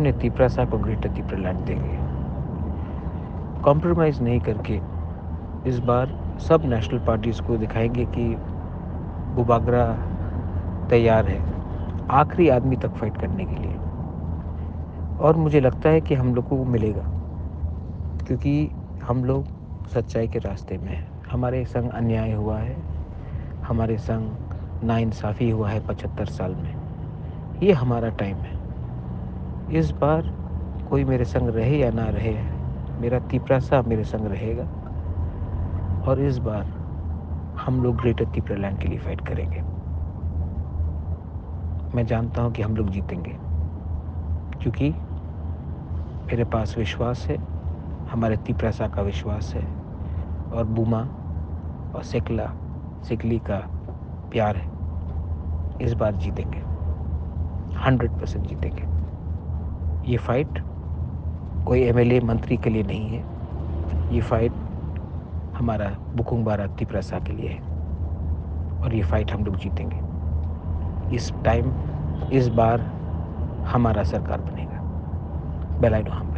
अपने तिपरासा को ग्रेटर तिपरालैंड देंगे। कॉम्प्रोमाइज़ नहीं करके इस बार सब नेशनल पार्टीज़ को दिखाएंगे कि बुबागरा तैयार है आखिरी आदमी तक फाइट करने के लिए। और मुझे लगता है कि हम लोग को वो मिलेगा, क्योंकि हम लोग सच्चाई के रास्ते में हैं। हमारे संग अन्याय हुआ है, हमारे संग नाइंसाफ़ी हुआ है 75 साल में। ये हमारा टाइम है। इस बार कोई मेरे संग रहे या ना रहे, मेरा तिपरासा मेरे संग रहेगा और इस बार हम लोग ग्रेटर तिपरालैंड के लिए फाइट करेंगे। मैं जानता हूँ कि हम लोग जीतेंगे, क्योंकि मेरे पास विश्वास है, हमारे तिपरासा का विश्वास है और बूमा और सिकली का प्यार है। इस बार जीतेंगे, 100% जीतेंगे। ये फाइट कोई एमएलए मंत्री के लिए नहीं है, ये फाइट हमारा बुकुंग बारा तिपरासा के लिए है और ये फाइट हम लोग जीतेंगे। इस बार हमारा सरकार बनेगा। बेलाइनो हम।